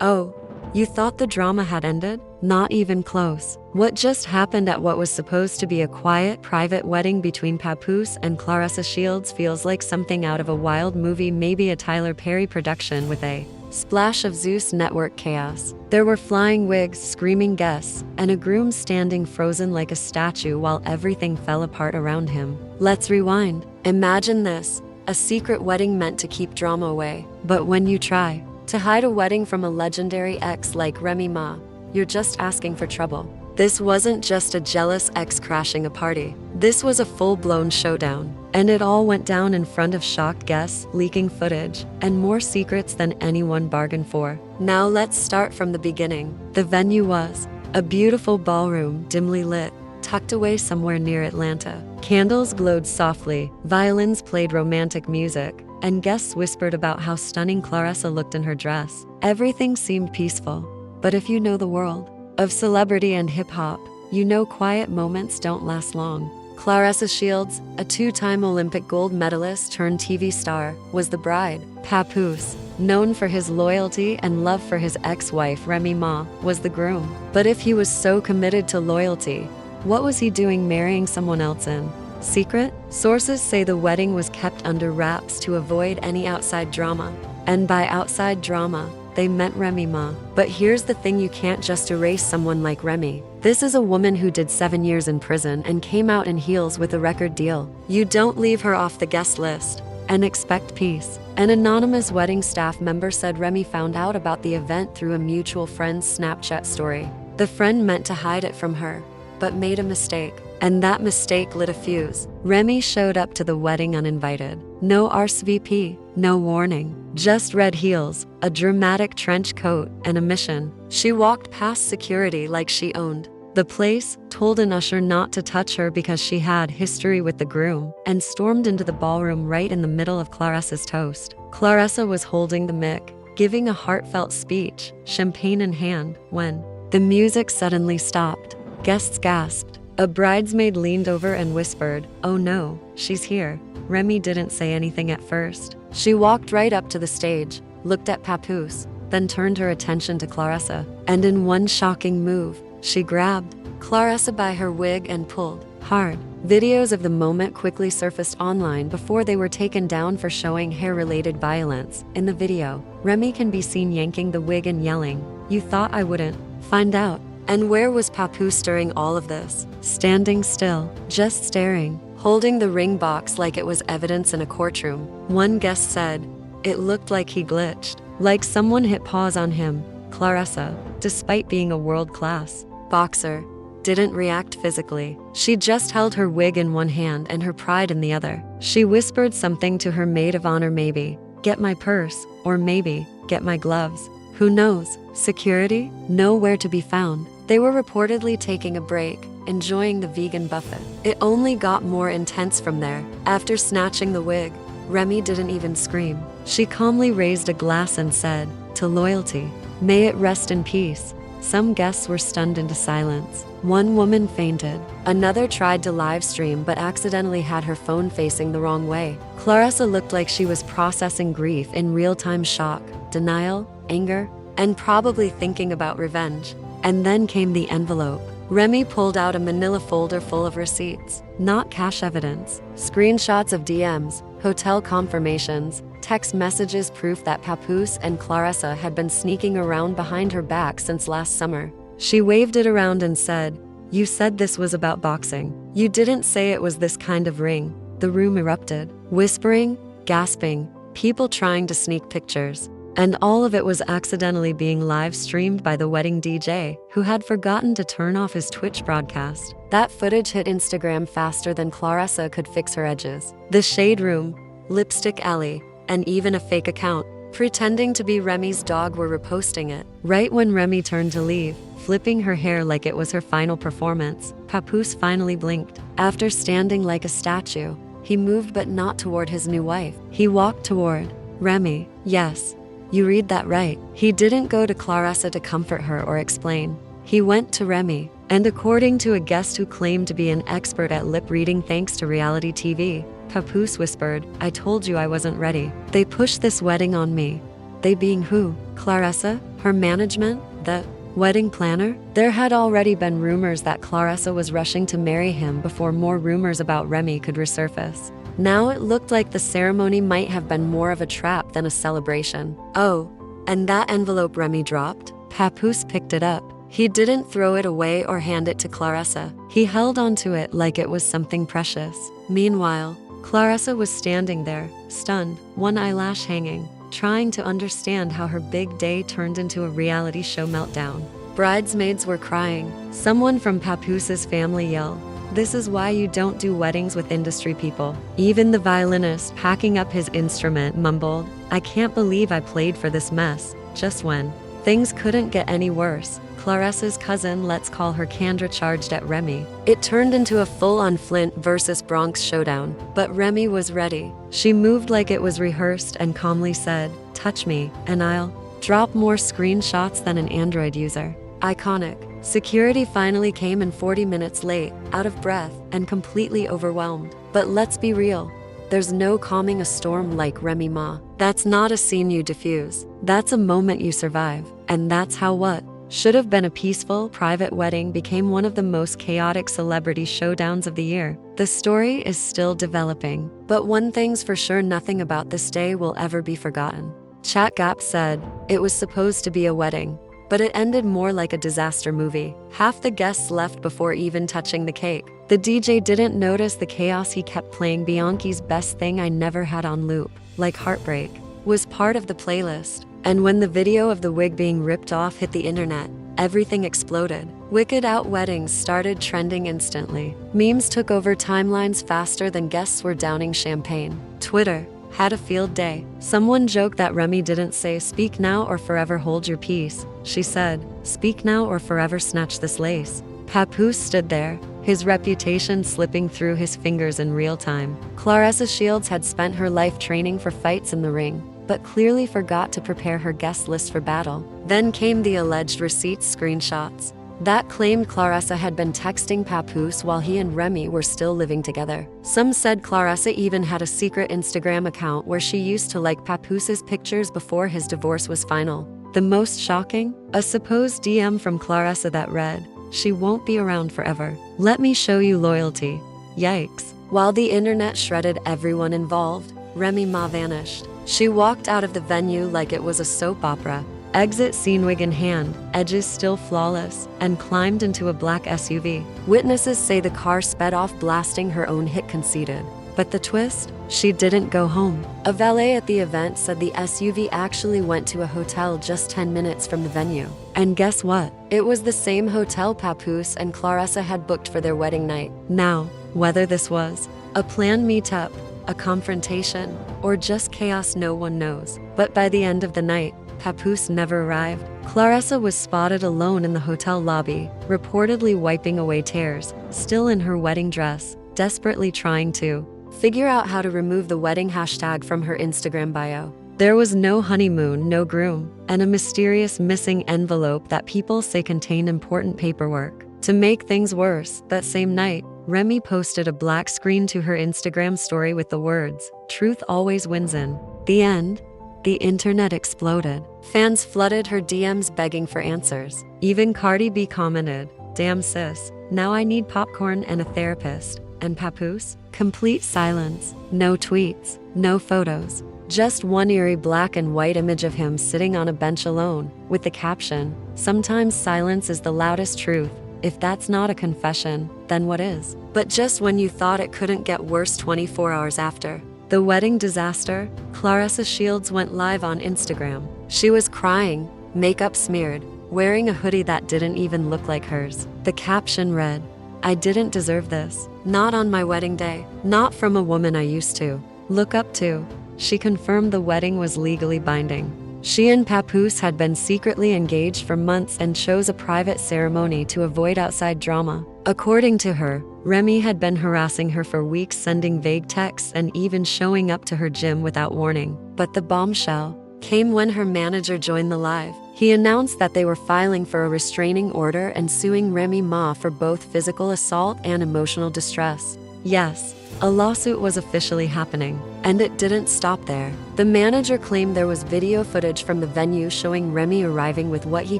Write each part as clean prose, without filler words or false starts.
Oh, you thought the drama had ended? Not even close. What just happened at what was supposed to be a quiet, private wedding between Papoose and Claressa Shields feels like something out of a wild movie, maybe a Tyler Perry production with a splash of Zeus Network chaos. There were flying wigs, screaming guests, and a groom standing frozen like a statue while everything fell apart around him. Let's rewind. Imagine this, a secret wedding meant to keep drama away. But when you try to hide a wedding from a legendary ex like Remy Ma, you're just asking for trouble. This wasn't just a jealous ex crashing a party. This was a full-blown showdown. And it all went down in front of shocked guests, leaking footage, and more secrets than anyone bargained for. Now let's start from the beginning. The venue was a beautiful ballroom, dimly lit, tucked away somewhere near Atlanta. Candles glowed softly, violins played romantic music, and guests whispered about how stunning Claressa looked in her dress. Everything seemed peaceful. But if you know the world of celebrity and hip-hop, you know quiet moments don't last long. Claressa Shields, a two-time Olympic gold medalist turned TV star, was the bride. Papoose, known for his loyalty and love for his ex-wife Remy Ma, was the groom. But if he was so committed to loyalty, what was he doing marrying someone else in secret? Sources say the wedding was kept under wraps to avoid any outside drama. And by outside drama, they meant Remy Ma. But here's the thing, you can't just erase someone like Remy. This is a woman who did 7 years in prison and came out in heels with a record deal. You don't leave her off the guest list and expect peace. An anonymous wedding staff member said Remy found out about the event through a mutual friend's Snapchat story. The friend meant to hide it from her, but made a mistake. And that mistake lit a fuse. Remy showed up to the wedding uninvited. No RSVP, no warning. Just red heels, a dramatic trench coat, and a mission. She walked past security like she owned the place, told an usher not to touch her because she had history with the groom, and stormed into the ballroom right in the middle of Claressa's toast. Claressa was holding the mic, giving a heartfelt speech, champagne in hand, when the music suddenly stopped. Guests gasped. A bridesmaid leaned over and whispered, "Oh no, she's here." Remy didn't say anything at first. She walked right up to the stage, looked at Papoose, then turned her attention to Claressa. And in one shocking move, she grabbed Claressa by her wig and pulled hard. Videos of the moment quickly surfaced online before they were taken down for showing hair-related violence. In the video, Remy can be seen yanking the wig and yelling, "You thought I wouldn't find out." And where was Papoose during all of this? Standing still, just staring, holding the ring box like it was evidence in a courtroom. One guest said, "It looked like he glitched, like someone hit pause on him." Claressa, despite being a world-class boxer, didn't react physically. She just held her wig in one hand and her pride in the other. She whispered something to her maid of honor, maybe, "Get my purse," or maybe, "Get my gloves." Who knows? Security? Nowhere to be found. They were reportedly taking a break, enjoying the vegan buffet. It only got more intense from there. After snatching the wig, Remy didn't even scream. She calmly raised a glass and said, "To loyalty. May it rest in peace." Some guests were stunned into silence. One woman fainted. Another tried to live stream but accidentally had her phone facing the wrong way. Claressa looked like she was processing grief in real-time, shock, denial, anger, and probably thinking about revenge. And then came the envelope. Remy pulled out a manila folder full of receipts, not cash evidence, screenshots of DMs, hotel confirmations, text messages, proof that Papoose and Claressa had been sneaking around behind her back since last summer. She waved it around and said, "You said this was about boxing. You didn't say it was this kind of ring." The room erupted, whispering, gasping, people trying to sneak pictures. And all of it was accidentally being live-streamed by the wedding DJ, who had forgotten to turn off his Twitch broadcast. That footage hit Instagram faster than Claressa could fix her edges. The Shade Room, Lipstick Alley, and even a fake account pretending to be Remy's dog were reposting it. Right when Remy turned to leave, flipping her hair like it was her final performance, Papoose finally blinked. After standing like a statue, he moved, but not toward his new wife. He walked toward Remy. Yes. You read that right. He didn't go to Claressa to comfort her or explain. He went to Remy. And according to a guest who claimed to be an expert at lip reading thanks to reality TV, Papoose whispered, "I told you I wasn't ready. They pushed this wedding on me." They being who? Claressa? Her management? The wedding planner? There had already been rumors that Claressa was rushing to marry him before more rumors about Remy could resurface. Now it looked like the ceremony might have been more of a trap than a celebration. Oh, and that envelope Remy dropped? Papoose picked it up. He didn't throw it away or hand it to Claressa. He held onto it like it was something precious. Meanwhile, Claressa was standing there, stunned, one eyelash hanging, trying to understand how her big day turned into a reality show meltdown. Bridesmaids were crying. Someone from Papoose's family yelled, "This is why you don't do weddings with industry people." Even the violinist, packing up his instrument, mumbled, "I can't believe I played for this mess." Just when things couldn't get any worse, Claressa's cousin, let's call her Kendra, charged at Remy. It turned into a full-on Flint versus Bronx showdown, but Remy was ready. She moved like it was rehearsed and calmly said, "Touch me, and I'll drop more screenshots than an Android user." Iconic. Security finally came in 40 minutes late, out of breath, and completely overwhelmed. But let's be real. There's no calming a storm like Remy Ma. That's not a scene you diffuse. That's a moment you survive. And that's how what should have been a peaceful, private wedding became one of the most chaotic celebrity showdowns of the year. The story is still developing. But one thing's for sure, nothing about this day will ever be forgotten. Chat Gap said, "It was supposed to be a wedding, but it ended more like a disaster movie. Half the guests left before even touching the cake. The DJ didn't notice the chaos. He kept playing Bianchi's Best Thing I Never Had on loop, like Heartbreak was part of the playlist. And when the video of the wig being ripped off hit the internet, everything exploded. Wicked Out weddings started trending instantly. Memes took over timelines faster than guests were downing champagne. Twitter had a field day. Someone joked that Remy didn't say "Speak now or forever hold your peace." She said, "Speak now or forever snatch this lace." Papoose stood there, his reputation slipping through his fingers in real time. Claressa Shields had spent her life training for fights in the ring, but clearly forgot to prepare her guest list for battle. Then came the alleged receipts screenshots that claimed Claressa had been texting Papoose while he and Remy were still living together. Some said Claressa even had a secret Instagram account where she used to like Papoose's pictures before his divorce was final. The most shocking? A supposed DM from Claressa that read, "She won't be around forever. Let me show you loyalty." Yikes. While the internet shredded everyone involved, Remy Ma vanished. She walked out of the venue like it was a soap opera. Exit scene, wig in hand, edges still flawless, and climbed into a black SUV. Witnesses say the car sped off, blasting her own hit Conceited. But the twist? She didn't go home. A valet at the event said the SUV actually went to a hotel just 10 minutes from the venue. And guess what? It was the same hotel Papoose and Claressa had booked for their wedding night. Now, whether this was a planned meetup, a confrontation, or just chaos, no one knows. But by the end of the night, Papoose never arrived. Claressa was spotted alone in the hotel lobby, reportedly wiping away tears, still in her wedding dress, desperately trying to figure out how to remove the wedding hashtag from her Instagram bio. There was no honeymoon, no groom, and a mysterious missing envelope that people say contained important paperwork. To make things worse, that same night, Remy posted a black screen to her Instagram story with the words, "Truth always wins." In the end, the internet exploded. Fans flooded her DMs begging for answers. Even Cardi B commented, "Damn sis, now I need popcorn and a therapist." And Papoose? Complete silence. No tweets, no photos. Just one eerie black and white image of him sitting on a bench alone, with the caption, "Sometimes silence is the loudest truth." If that's not a confession, then what is? But just when you thought it couldn't get worse, 24 hours after the wedding disaster, Claressa Shields went live on Instagram. She was crying, makeup smeared, wearing a hoodie that didn't even look like hers. The caption read, "I didn't deserve this. Not on my wedding day. Not from a woman I used to look up to." She confirmed the wedding was legally binding. She and Papoose had been secretly engaged for months and chose a private ceremony to avoid outside drama. According to her, Remy had been harassing her for weeks, sending vague texts and even showing up to her gym without warning. But the bombshell came when her manager joined the live. He announced that they were filing for a restraining order and suing Remy Ma for both physical assault and emotional distress. Yes, a lawsuit was officially happening, and it didn't stop there. The manager claimed there was video footage from the venue showing Remy arriving with what he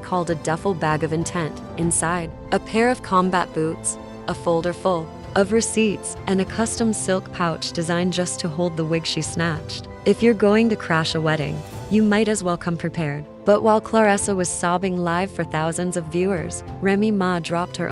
called a duffel bag of intent. Inside, a pair of combat boots, a folder full of receipts, and a custom silk pouch designed just to hold the wig she snatched. If you're going to crash a wedding, you might as well come prepared. But while Claressa was sobbing live for thousands of viewers, Remy Ma dropped her